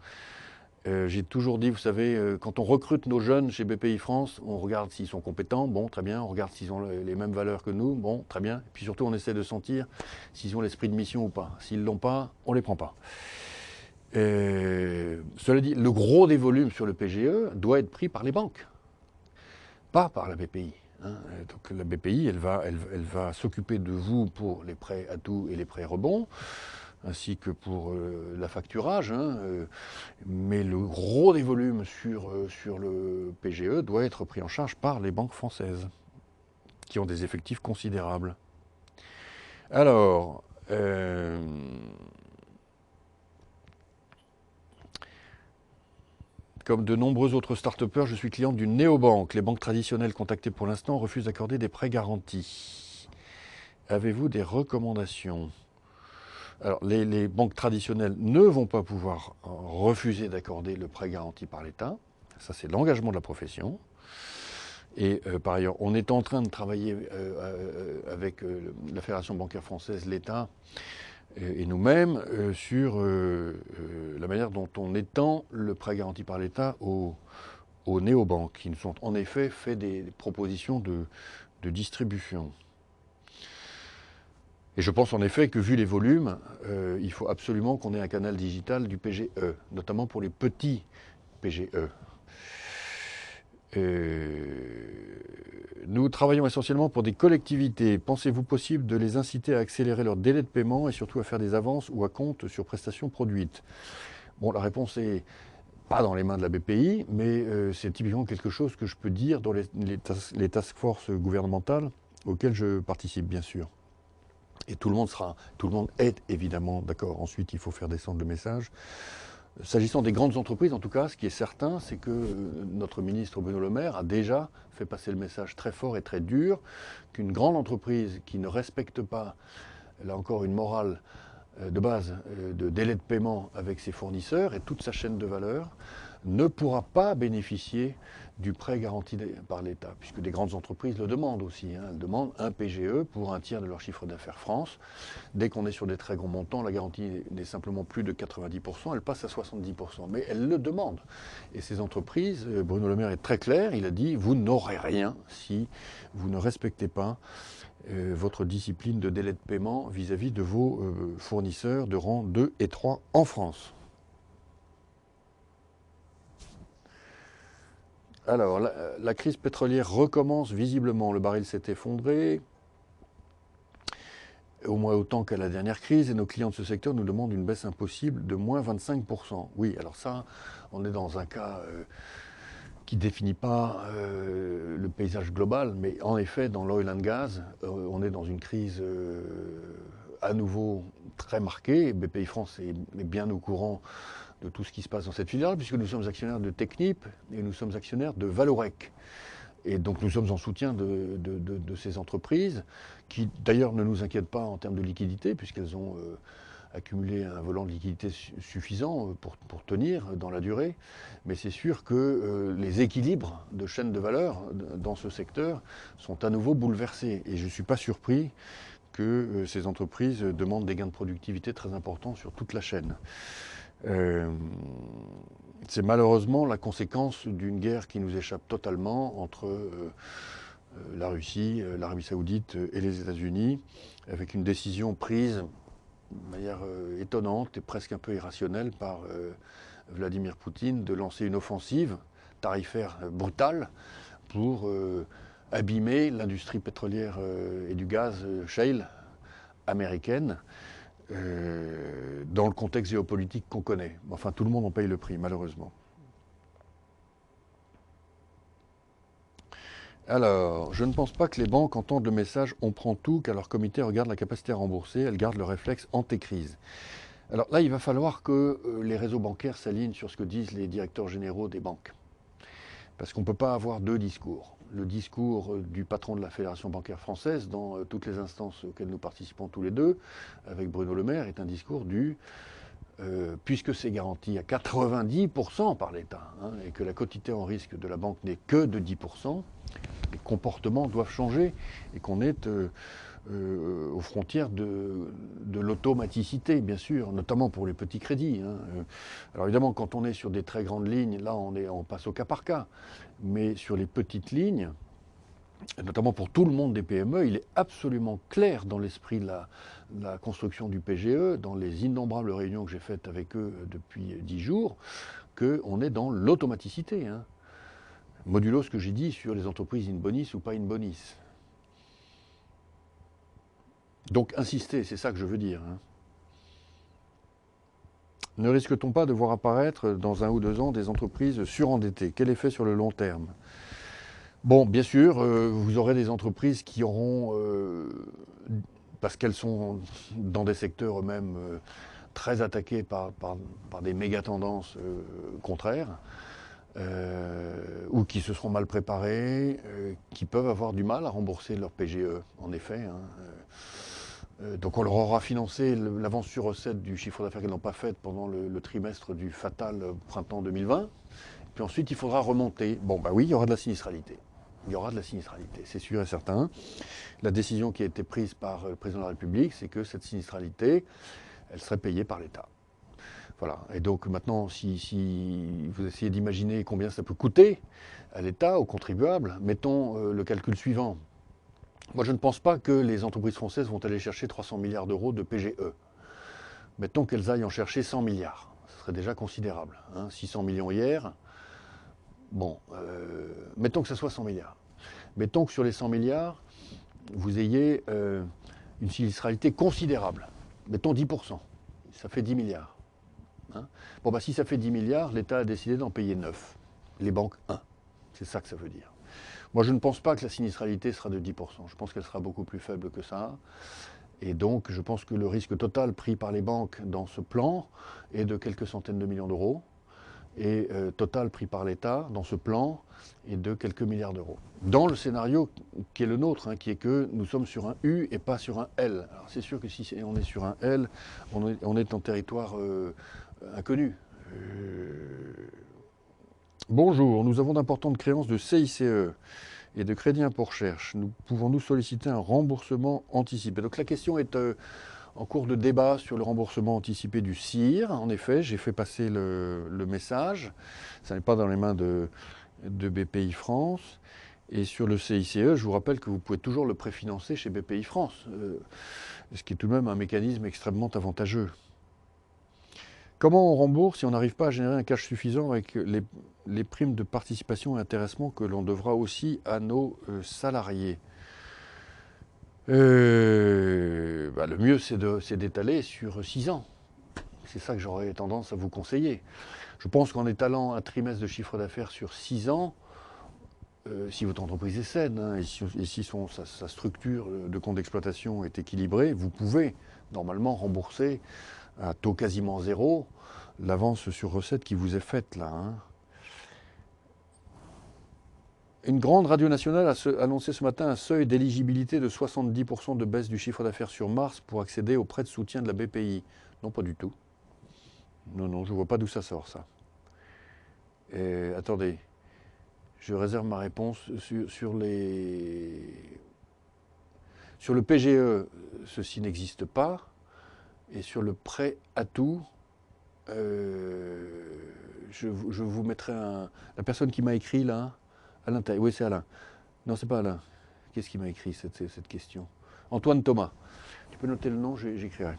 J'ai toujours dit, vous savez, quand on recrute nos jeunes chez BPI France, on regarde s'ils sont compétents, bon, très bien, on regarde s'ils ont les mêmes valeurs que nous, bon, très bien, et puis surtout on essaie de sentir s'ils ont l'esprit de mission ou pas. S'ils ne l'ont pas, on ne les prend pas. Cela dit, le gros des volumes sur le PGE doit être pris par les banques, pas par la BPI. Hein. Donc la BPI, elle va s'occuper de vous pour les prêts à tout et les prêts rebonds, ainsi que pour l'affacturage. Hein. Mais le gros des volumes sur le PGE doit être pris en charge par les banques françaises, qui ont des effectifs considérables. Alors, comme de nombreux autres start-upers, je suis client d'une néobanque. Les banques traditionnelles contactées pour l'instant refusent d'accorder des prêts garantis. Avez-vous des recommandations? Alors, les banques traditionnelles ne vont pas pouvoir refuser d'accorder le prêt garanti par l'État. Ça, c'est l'engagement de la profession. Et par ailleurs, on est en train de travailler avec la Fédération bancaire française, l'État et nous-mêmes sur la manière dont on étend le prêt garanti par l'État aux néobanques, qui nous ont en effet fait des propositions de distribution. Et je pense en effet que vu les volumes, il faut absolument qu'on ait un canal digital du PGE, notamment pour les petits PGE. Nous travaillons essentiellement pour des collectivités. Pensez-vous possible de les inciter à accélérer leur délai de paiement et surtout à faire des avances ou à compte sur prestations produites? Bon, la réponse est pas dans les mains de la BPI, mais c'est typiquement quelque chose que je peux dire dans les task force gouvernementales auxquelles je participe, bien sûr. Et tout le monde est évidemment d'accord. Ensuite, il faut faire descendre le message. S'agissant des grandes entreprises, en tout cas, ce qui est certain, c'est que notre ministre Bruno Le Maire a déjà fait passer le message très fort et très dur qu'une grande entreprise qui ne respecte pas, là encore, une morale de base de délai de paiement avec ses fournisseurs et toute sa chaîne de valeur ne pourra pas bénéficier du prêt garanti par l'État, puisque des grandes entreprises le demandent aussi. Hein. Elles demandent un PGE pour un tiers de leur chiffre d'affaires France. Dès qu'on est sur des très grands montants, la garantie n'est simplement plus de 90%, elle passe à 70%. Mais elles le demandent. Et ces entreprises, Bruno Le Maire est très clair, il a dit, vous n'aurez rien si vous ne respectez pas votre discipline de délai de paiement vis-à-vis de vos fournisseurs de rang 2 et 3 en France. Alors, la crise pétrolière recommence visiblement. Le baril s'est effondré, au moins autant qu'à la dernière crise, et nos clients de ce secteur nous demandent une baisse impossible de moins 25%. Oui, alors ça, on est dans un cas qui ne définit pas le paysage global, mais en effet, dans l'oil and gas, on est dans une crise à nouveau très marquée. BPI France est bien au courant de tout ce qui se passe dans cette filière, puisque nous sommes actionnaires de Technip et nous sommes actionnaires de Valorec. Et donc nous sommes en soutien de ces entreprises, qui d'ailleurs ne nous inquiètent pas en termes de liquidité, puisqu'elles ont accumuler un volant de liquidité suffisant pour tenir dans la durée. Mais c'est sûr que les équilibres de chaîne de valeur dans ce secteur sont à nouveau bouleversés. Et je ne suis pas surpris que ces entreprises demandent des gains de productivité très importants sur toute la chaîne. C'est malheureusement la conséquence d'une guerre qui nous échappe totalement entre la Russie, l'Arabie Saoudite et les États-Unis, avec une décision prise de manière étonnante et presque un peu irrationnelle par Vladimir Poutine de lancer une offensive tarifaire brutale pour abîmer l'industrie pétrolière et du gaz shale américaine dans le contexte géopolitique qu'on connaît. Enfin, tout le monde en paye le prix, malheureusement. Alors, je ne pense pas que les banques entendent le message « on prend tout » car leur comité regarde la capacité à rembourser, elles gardent le réflexe anté-crise. Alors là, il va falloir que les réseaux bancaires s'alignent sur ce que disent les directeurs généraux des banques. Parce qu'on ne peut pas avoir deux discours. Le discours du patron de la Fédération bancaire française, dans toutes les instances auxquelles nous participons tous les deux, avec Bruno Le Maire, est un discours du puisque c'est garanti à 90% par l'État, hein, et que la quotité en risque de la banque n'est que de 10%, les comportements doivent changer et qu'on est aux frontières de l'automaticité, bien sûr, notamment pour les petits crédits. Hein. Alors évidemment, quand on est sur des très grandes lignes, là on passe au cas par cas. Mais sur les petites lignes, notamment pour tout le monde des PME, il est absolument clair dans l'esprit de la construction du PGE, dans les innombrables réunions que j'ai faites avec eux depuis 10 jours, qu'on est dans l'automaticité. Hein. Modulo ce que j'ai dit sur les entreprises in bonis ou pas in bonis. Donc insister, c'est ça que je veux dire. Hein. Ne risque-t-on pas de voir apparaître dans 1 ou 2 ans des entreprises surendettées? Quel effet sur le long terme? Bon, bien sûr, vous aurez des entreprises qui auront, parce qu'elles sont dans des secteurs eux-mêmes très attaqués par des méga tendances contraires, ou qui se seront mal préparés, qui peuvent avoir du mal à rembourser leur PGE, en effet. Hein. Donc on leur aura financé l'avance sur recette du chiffre d'affaires qu'elles n'ont pas fait pendant le trimestre du fatal printemps 2020. Puis ensuite, il faudra remonter. Bon, bah oui, il y aura de la sinistralité. Il y aura de la sinistralité, c'est sûr et certain. La décision qui a été prise par le président de la République, c'est que cette sinistralité, elle serait payée par l'État. Voilà. Et donc maintenant, si vous essayez d'imaginer combien ça peut coûter à l'État, aux contribuables, mettons le calcul suivant. Moi, je ne pense pas que les entreprises françaises vont aller chercher 300 milliards d'euros de PGE. Mettons qu'elles aillent en chercher 100 milliards. Ce serait déjà considérable. Hein. 600 millions hier. Bon, mettons que ça soit 100 milliards. Mettons que sur les 100 milliards, vous ayez une sinistralité considérable. Mettons 10%. Ça fait 10 milliards. Hein. Bon, bah, si ça fait 10 milliards, l'État a décidé d'en payer 9. Les banques, 1. C'est ça que ça veut dire. Moi, je ne pense pas que la sinistralité sera de 10%. Je pense qu'elle sera beaucoup plus faible que ça. Et donc, je pense que le risque total pris par les banques dans ce plan est de quelques centaines de millions d'euros. Et total pris par l'État dans ce plan est de quelques milliards d'euros. Dans le scénario qui est le nôtre, hein, qui est que nous sommes sur un U et pas sur un L. Alors c'est sûr que si on est sur un L, on est en territoire inconnu. Bonjour, nous avons d'importantes créances de CICE et de crédit impôt recherche. Pouvons-nous solliciter un remboursement anticipé? Donc la question est en cours de débat sur le remboursement anticipé du CIR. En effet, j'ai fait passer le message. Ça n'est pas dans les mains de BPI France. Et sur le CICE, je vous rappelle que vous pouvez toujours le préfinancer chez BPI France, ce qui est tout de même un mécanisme extrêmement avantageux. Comment on rembourse si on n'arrive pas à générer un cash suffisant avec les primes de participation et intéressement que l'on devra aussi à nos salariés? Le mieux, c'est d'étaler sur 6 ans. c'est ça que j'aurais tendance à vous conseiller. Je pense qu'en étalant un trimestre de chiffre d'affaires sur 6 ans, si votre entreprise est saine, hein, et si sa structure de compte d'exploitation est équilibrée, vous pouvez normalement rembourser à taux quasiment zéro l'avance sur recette qui vous est faite là. Hein. Une grande radio nationale a annoncé ce matin un seuil d'éligibilité de 70% de baisse du chiffre d'affaires sur mars pour accéder aux prêts de soutien de la BPI. Non, pas du tout. Non, je ne vois pas d'où ça sort, ça. Et, attendez, je réserve ma réponse sur le PGE, ceci n'existe pas. Et sur le prêt à tout, je vous mettrai la personne qui m'a écrit là, Alain Taille. Oui, c'est Alain. Non, c'est pas Alain. Qu'est-ce qui m'a écrit cette question? Antoine Thomas. Tu peux noter le nom, j'écrirai.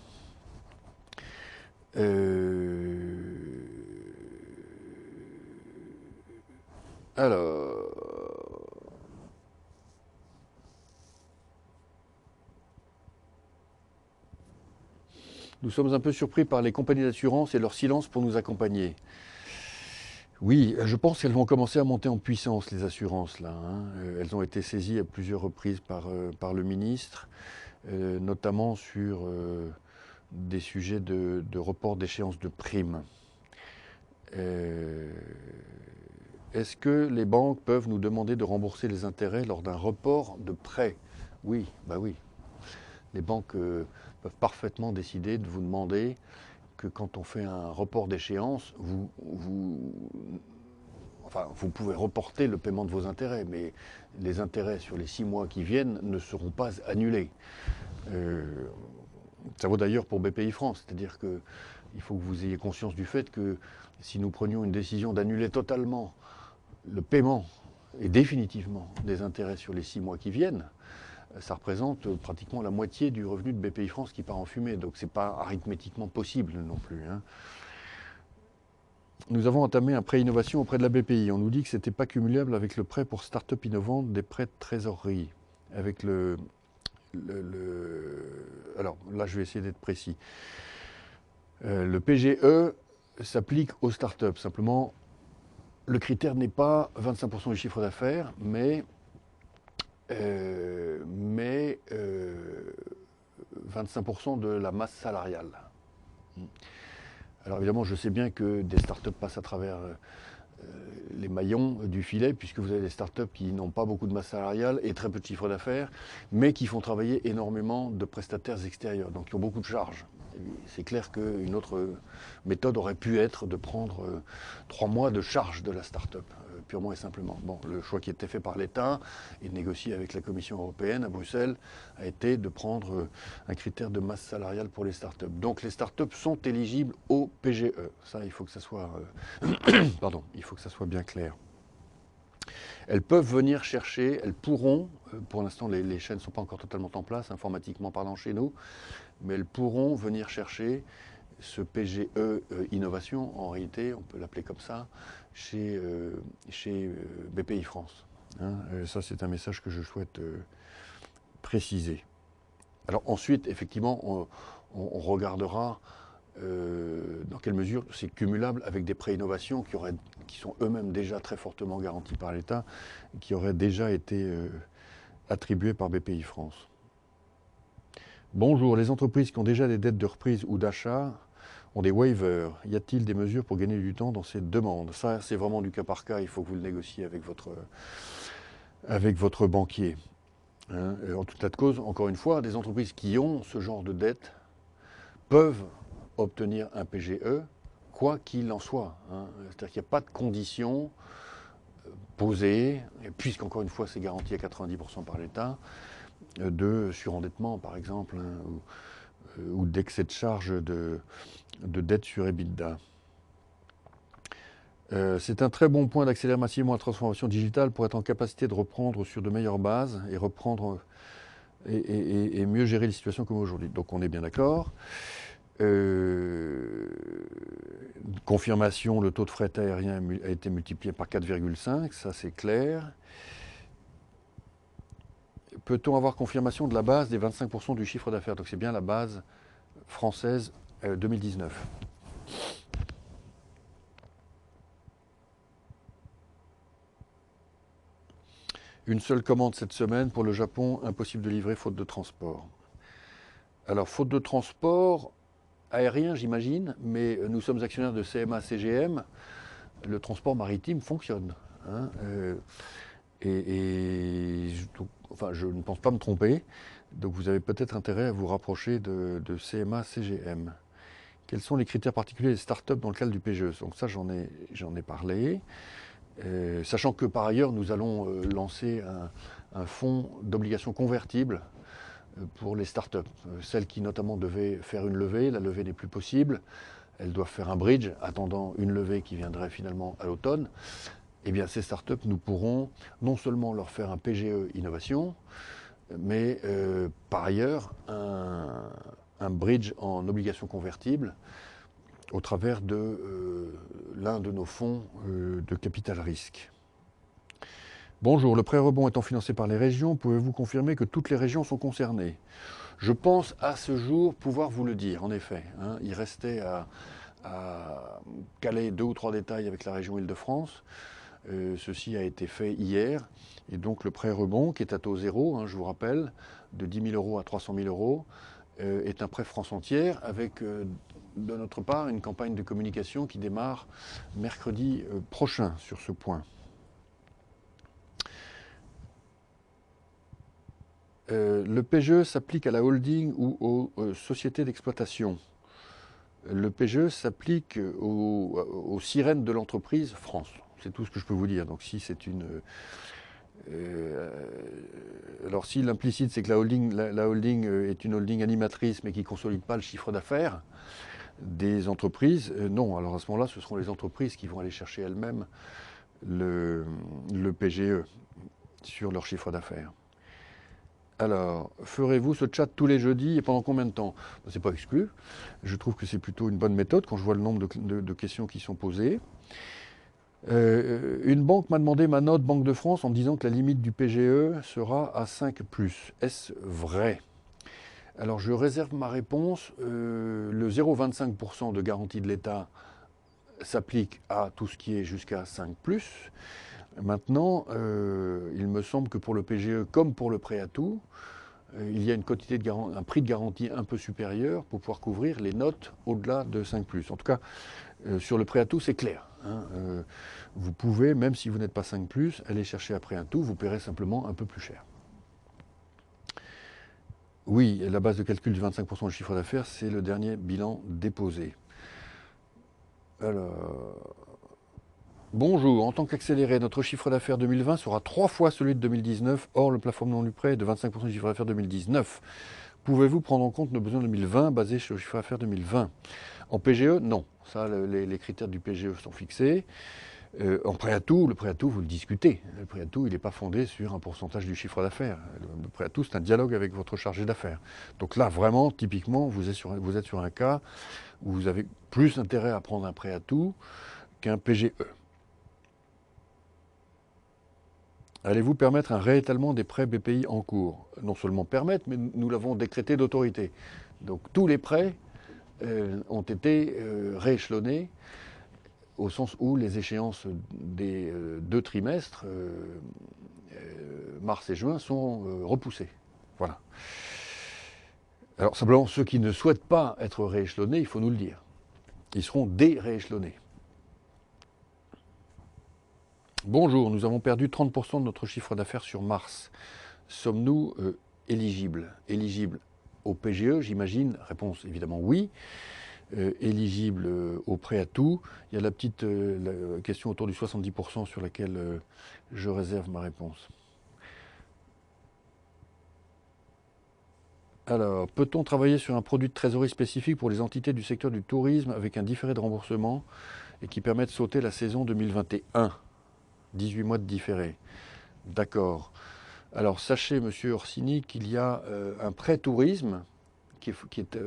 Alors. Nous sommes un peu surpris par les compagnies d'assurance et leur silence pour nous accompagner. Oui, je pense qu'elles vont commencer à monter en puissance, les assurances, là. Hein. Elles ont été saisies à plusieurs reprises par le ministre, notamment sur des sujets de report d'échéance de primes. Est-ce que les banques peuvent nous demander de rembourser les intérêts lors d'un report de prêt? Oui, bah oui. Les banques peuvent parfaitement décider de vous demander que quand on fait un report d'échéance, vous pouvez reporter le paiement de vos intérêts, mais les intérêts sur les 6 mois qui viennent ne seront pas annulés. Ça vaut d'ailleurs pour BPI France, c'est-à-dire qu'il faut que vous ayez conscience du fait que si nous prenions une décision d'annuler totalement le paiement et définitivement des intérêts sur les 6 mois qui viennent, ça représente pratiquement la moitié du revenu de BPI France qui part en fumée. Donc ce n'est pas arithmétiquement possible non plus. Hein. Nous avons entamé un prêt innovation auprès de la BPI. On nous dit que ce n'était pas cumulable avec le prêt pour start-up innovantes des prêts de trésorerie. Avec alors là, je vais essayer d'être précis. Le PGE s'applique aux start-up. Simplement, le critère n'est pas 25% du chiffre d'affaires, mais 25% de la masse salariale. Alors évidemment, je sais bien que des startups passent à travers les maillons du filet, puisque vous avez des startups qui n'ont pas beaucoup de masse salariale et très peu de chiffre d'affaires, mais qui font travailler énormément de prestataires extérieurs, donc qui ont beaucoup de charges. C'est clair qu'une autre méthode aurait pu être de prendre 3 mois de charge de la start-up, purement et simplement. Bon, le choix qui a été fait par l'État et négocié avec la Commission européenne à Bruxelles a été de prendre un critère de masse salariale pour les start-up. Donc les start-up sont éligibles au PGE. Ça, il faut que ça soit, pardon, il faut que ça soit bien clair. Elles peuvent venir chercher, elles pourront, pour l'instant les chaînes ne sont pas encore totalement en place, informatiquement parlant chez nous, mais elles pourront venir chercher ce PGE Innovation, en réalité, on peut l'appeler comme ça, chez BPI France. Hein, ça, c'est un message que je souhaite préciser. Alors ensuite, effectivement, on regardera dans quelle mesure c'est cumulable avec des prêts innovations qui sont eux-mêmes déjà très fortement garantis par l'État, qui auraient déjà été attribués par BPI France. Bonjour, les entreprises qui ont déjà des dettes de reprise ou d'achat ont des waivers. Y a-t-il des mesures pour gagner du temps dans ces demandes? Ça, c'est vraiment du cas par cas, il faut que vous le négociez avec votre banquier. Hein, en tout état de cause, encore une fois, des entreprises qui ont ce genre de dette peuvent obtenir un PGE, quoi qu'il en soit. Hein. C'est-à-dire qu'il n'y a pas de conditions posées, puisqu'encore une fois, c'est garanti à 90% par l'État, de surendettement, par exemple, hein, ou d'excès de charge de dette sur EBITDA. C'est un très bon point d'accélérer massivement la transformation digitale pour être en capacité de reprendre sur de meilleures bases et reprendre et mieux gérer les situations comme aujourd'hui. Donc on est bien d'accord. Confirmation, le taux de fret aérien a été multiplié par 4,5, ça c'est clair. Peut-on avoir confirmation de la base des 25% du chiffre d'affaires? Donc c'est bien la base française 2019. Une seule commande cette semaine pour le Japon, impossible de livrer faute de transport. Alors, faute de transport aérien, j'imagine, mais nous sommes actionnaires de CMA-CGM. Le transport maritime fonctionne. Hein, je ne pense pas me tromper. Donc, vous avez peut-être intérêt à vous rapprocher de CMA-CGM. Quels sont les critères particuliers des startups dans le cadre du PGE? Donc ça, j'en ai parlé. Sachant que par ailleurs, nous allons lancer un fonds d'obligations convertibles pour les startups. Celles qui notamment devaient faire une levée, la levée n'est plus possible. Elles doivent faire un bridge, attendant une levée qui viendrait finalement à l'automne. Eh bien, ces startups, nous pourrons non seulement leur faire un PGE innovation, mais par ailleurs un bridge en obligations convertibles au travers de l'un de nos fonds de capital risque. Bonjour, le prêt rebond étant financé par les régions, pouvez-vous confirmer que toutes les régions sont concernées? Je pense à ce jour pouvoir vous le dire, en effet. Hein, il restait à caler 2 ou 3 détails avec la région Île-de-France. Ceci a été fait hier. Et donc le prêt rebond, qui est à taux zéro, hein, je vous rappelle, de 10 000 euros à 300 000 euros, est un prêt France entière avec, de notre part, une campagne de communication qui démarre mercredi prochain sur ce point. Le PGE s'applique à la holding ou aux sociétés d'exploitation. Le PGE s'applique aux sirènes de l'entreprise France. C'est tout ce que je peux vous dire. Donc si c'est une... alors si l'implicite c'est que la holding est une holding animatrice mais qui ne consolide pas le chiffre d'affaires des entreprises, non. Alors à ce moment-là, ce seront les entreprises qui vont aller chercher elles-mêmes le PGE sur leur chiffre d'affaires. Alors, ferez-vous ce chat tous les jeudis et pendant combien de temps? C'est pas exclu. Je trouve que c'est plutôt une bonne méthode quand je vois le nombre de questions qui sont posées. Une banque m'a demandé ma note Banque de France en me disant que la limite du PGE sera à 5+. Est-ce vrai? Alors, je réserve ma réponse. Le 0,25% de garantie de l'État s'applique à tout ce qui est jusqu'à 5+. Maintenant, il me semble que pour le PGE, comme pour le prêt à tout, il y a un prix de garantie un peu supérieur pour pouvoir couvrir les notes au-delà de 5+. En tout cas, sur le prêt à tout, c'est clair. Hein, vous pouvez, même si vous n'êtes pas 5+, aller chercher un prêt à tout, vous paierez simplement un peu plus cher. Oui, la base de calcul du 25% du chiffre d'affaires, c'est le dernier bilan déposé. Alors... Bonjour, en tant qu'accéléré, notre chiffre d'affaires 2020 sera 3 fois celui de 2019, or le plafonnement du prêt est de 25% du chiffre d'affaires 2019. Pouvez-vous prendre en compte nos besoins 2020 basés sur le chiffre d'affaires 2020? En PGE, non. Ça, les critères du PGE sont fixés. En prêt à tout, le prêt à tout, vous le discutez. Le prêt à tout, il n'est pas fondé sur un pourcentage du chiffre d'affaires. Le prêt à tout, c'est un dialogue avec votre chargé d'affaires. Donc là, vraiment, typiquement, vous êtes sur un cas où vous avez plus intérêt à prendre un prêt à tout qu'un PGE. Allez-vous permettre un réétalement des prêts BPI en cours? Non seulement permettre, mais nous l'avons décrété d'autorité. Donc tous les prêts ont été rééchelonnés au sens où les échéances des 2 trimestres, mars et juin, sont repoussées. Voilà. Alors simplement, ceux qui ne souhaitent pas être rééchelonnés, il faut nous le dire. Ils seront dérééchelonnés. Bonjour, nous avons perdu 30% de notre chiffre d'affaires sur mars. Sommes-nous éligibles? Éligibles au PGE, j'imagine? Réponse évidemment oui. Éligible au prêt à tout. Il y a la petite la question autour du 70% sur laquelle je réserve ma réponse. Alors, peut-on travailler sur un produit de trésorerie spécifique pour les entités du secteur du tourisme avec un différé de remboursement et qui permet de sauter la saison 2021? 18 mois de différé. D'accord. Alors, sachez, monsieur Orsini, qu'il y a un prêt tourisme qui est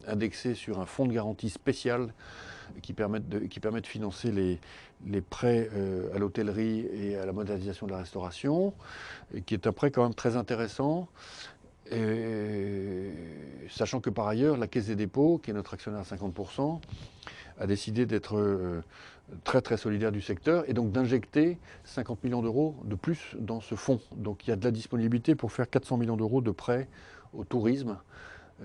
indexé sur un fonds de garantie spécial qui permet de financer les prêts à l'hôtellerie et à la modernisation de la restauration, et qui est un prêt quand même très intéressant. Et sachant que par ailleurs, la Caisse des dépôts, qui est notre actionnaire à 50%, a décidé d'être très très solidaire du secteur et donc d'injecter 50 millions d'euros de plus dans ce fonds. Donc il y a de la disponibilité pour faire 400 millions d'euros de prêts au tourisme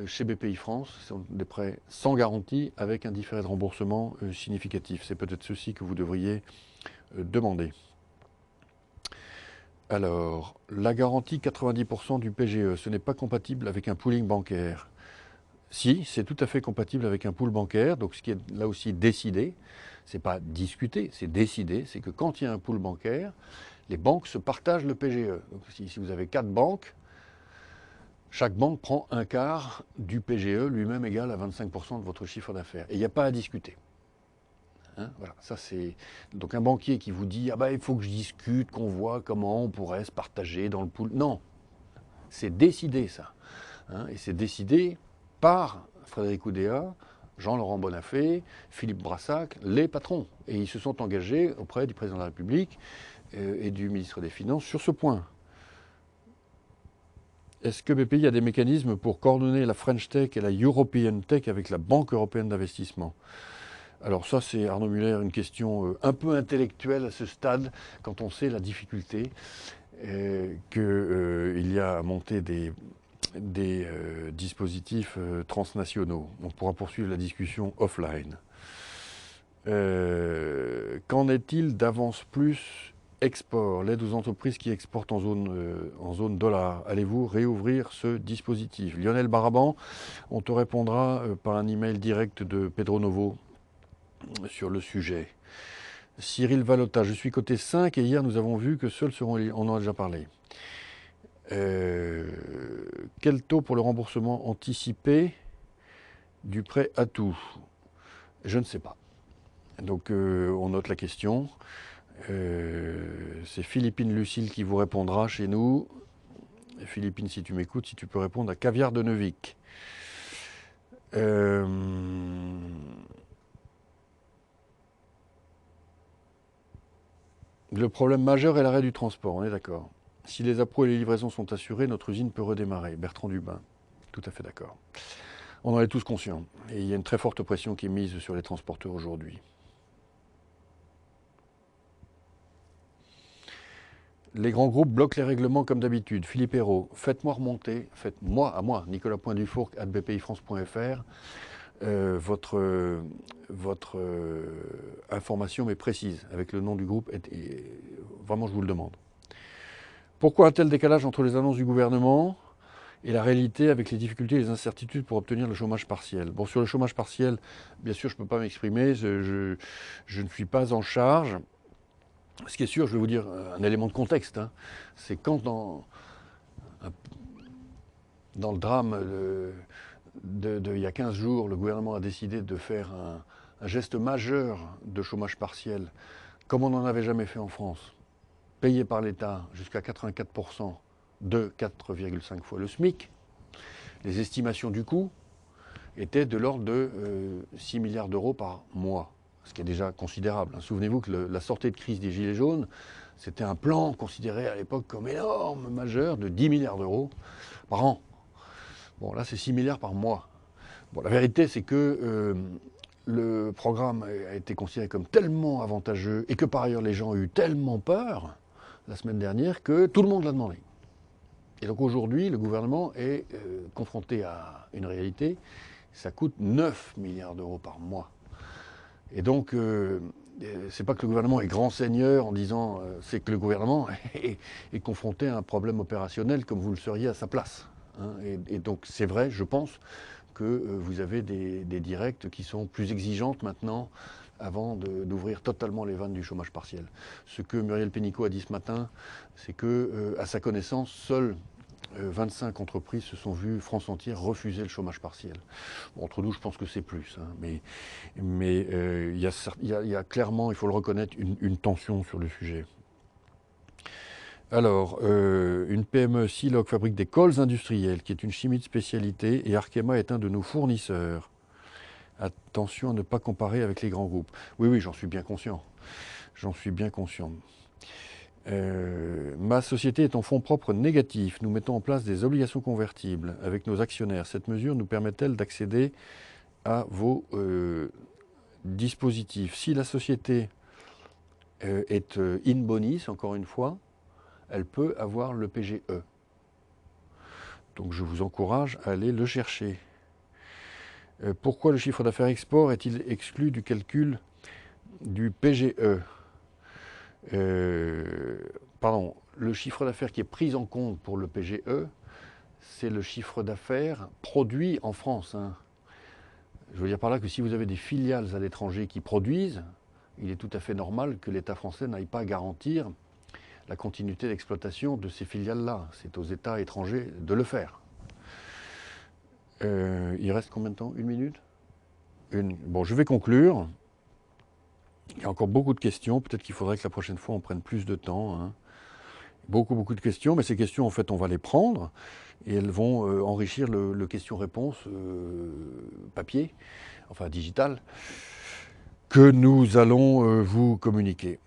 chez BPI France. Ce sont des prêts sans garantie avec un différé de remboursement significatif. C'est peut-être ceci que vous devriez demander. Alors, la garantie 90% du PGE, ce n'est pas compatible avec un pooling bancaire. Si, c'est tout à fait compatible avec un pool bancaire, donc ce qui est là aussi décidé, c'est pas discuté, c'est décidé, c'est que quand il y a un pool bancaire, les banques se partagent le PGE. Donc si vous avez 4 banques, chaque banque prend un quart du PGE, lui-même égal à 25% de votre chiffre d'affaires. Et il n'y a pas à discuter. Hein, voilà, ça c'est donc un banquier qui vous dit ah ben il faut que je discute, qu'on voit comment on pourrait se partager dans le pool. Non, c'est décidé ça, hein, et c'est décidé par Frédéric Oudéa, Jean-Laurent Bonnafé, Philippe Brassac, les patrons, et ils se sont engagés auprès du président de la République et du ministre des Finances sur ce point. Est-ce que BPI a des mécanismes pour coordonner la French Tech et la European Tech avec la Banque européenne d'investissement ? Alors ça, c'est Arnaud Muller, une question un peu intellectuelle à ce stade, quand on sait la difficulté qu'il y a à monter des dispositifs transnationaux. On pourra poursuivre la discussion offline. Qu'en est-il d'Avance Plus Export, l'aide aux entreprises qui exportent en zone dollar? Allez-vous réouvrir ce dispositif? Lionel Baraban, on te répondra par un email direct de Pedro Novo sur le sujet. Cyril Vallota, je suis coté 5 et hier nous avons vu que seuls seront éligibles. On en a déjà parlé. Quel taux pour le remboursement anticipé du prêt Atout? Je ne sais pas. Donc on note la question. C'est Philippine Lucille qui vous répondra chez nous. Philippine, si tu m'écoutes, si tu peux répondre à Caviar de Neuvic. Le problème majeur est l'arrêt du transport, on est d'accord. Si les appros et les livraisons sont assurés, notre usine peut redémarrer. Bertrand Dubin, tout à fait d'accord. On en est tous conscients. Et il y a une très forte pression qui est mise sur les transporteurs aujourd'hui. Les grands groupes bloquent les règlements comme d'habitude. Philippe Hérault, faites-moi remonter, faites-moi, à moi, nicolas.dufourc@bpifrance.fr, votre information, mais précise, avec le nom du groupe, et vraiment je vous le demande. Pourquoi un tel décalage entre les annonces du gouvernement et la réalité avec les difficultés et les incertitudes pour obtenir le chômage partiel? Bon, sur le chômage partiel, bien sûr, je ne peux pas m'exprimer, je ne suis pas en charge. Ce qui est sûr, je vais vous dire un élément de contexte, hein, c'est quand dans le drame il y a 15 jours, le gouvernement a décidé de faire un geste majeur de chômage partiel, comme on n'en avait jamais fait en France, payé par l'État jusqu'à 84% de 4,5 fois le SMIC. Les estimations du coût étaient de l'ordre de 6 milliards d'euros par mois, ce qui est déjà considérable. Souvenez-vous que la sortie de crise des Gilets jaunes, c'était un plan considéré à l'époque comme énorme, majeur, de 10 milliards d'euros par an. Bon, là, c'est 6 milliards par mois. Bon, la vérité, c'est que le programme a été considéré comme tellement avantageux et que par ailleurs, les gens ont eu tellement peur la semaine dernière que tout le monde l'a demandé. Et donc aujourd'hui, le gouvernement est confronté à une réalité. Ça coûte 9 milliards d'euros par mois. Et donc, c'est pas que le gouvernement est grand seigneur en disant, c'est que le gouvernement est confronté à un problème opérationnel comme vous le seriez à sa place. Hein. Et donc, c'est vrai, je pense, que vous avez des directs qui sont plus exigeantes maintenant avant d'ouvrir totalement les vannes du chômage partiel. Ce que Muriel Pénicaud a dit ce matin, c'est que, à sa connaissance, seules 25 entreprises se sont vues, France entière, refuser le chômage partiel. Bon, entre nous, je pense que c'est plus. Hein, mais il y a clairement, il faut le reconnaître, une tension sur le sujet. Alors, une PME Siloc fabrique des cols industriels, qui est une chimie de spécialité, et Arkema est un de nos fournisseurs. Attention à ne pas comparer avec les grands groupes. Oui, j'en suis bien conscient. J'en suis bien conscient. Ma société est en fonds propres négatifs. Nous mettons en place des obligations convertibles avec nos actionnaires. Cette mesure nous permet-elle d'accéder à vos dispositif. Si la société est in bonis, encore une fois, elle peut avoir le PGE. Donc je vous encourage à aller le chercher. Pourquoi le chiffre d'affaires export est-il exclu du calcul du PGE? Pardon, le chiffre d'affaires qui est pris en compte pour le PGE, c'est le chiffre d'affaires produit en France. Hein. Je veux dire par là que si vous avez des filiales à l'étranger qui produisent, il est tout à fait normal que l'État français n'aille pas garantir la continuité d'exploitation de ces filiales-là. C'est aux États étrangers de le faire. Il reste combien de temps? Une minute? Bon, je vais conclure. Il y a encore beaucoup de questions. Peut-être qu'il faudrait que la prochaine fois, on prenne plus de temps. Hein. Beaucoup de questions. Mais ces questions, en fait, on va les prendre. Et elles vont enrichir le question-réponse papier, enfin digital, que nous allons vous communiquer.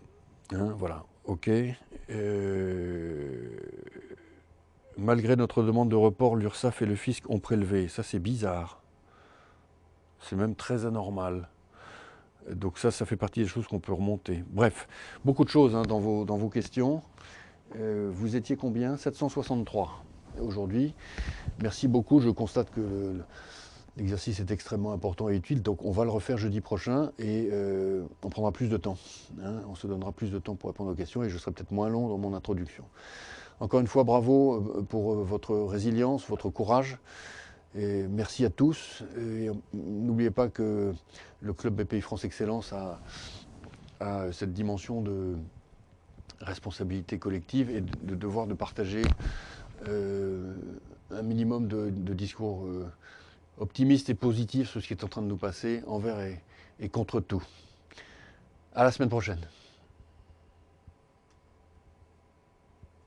Hein, voilà, ok. Malgré notre demande de report, l'URSSAF et le fisc ont prélevé. Ça, c'est bizarre. C'est même très anormal. Donc ça fait partie des choses qu'on peut remonter. Bref, beaucoup de choses hein, dans vos questions. Vous étiez combien? 763 aujourd'hui. Merci beaucoup. Je constate que l'exercice est extrêmement important et utile. Donc on va le refaire jeudi prochain et on prendra plus de temps. Hein, on se donnera plus de temps pour répondre aux questions et je serai peut-être moins long dans mon introduction. Encore une fois, bravo pour votre résilience, votre courage. Et merci à tous. N'oubliez pas que le club BPI France Excellence a cette dimension de responsabilité collective et de devoir de partager un minimum de discours optimistes et positifs sur ce qui est en train de nous passer envers et contre tout. À la semaine prochaine.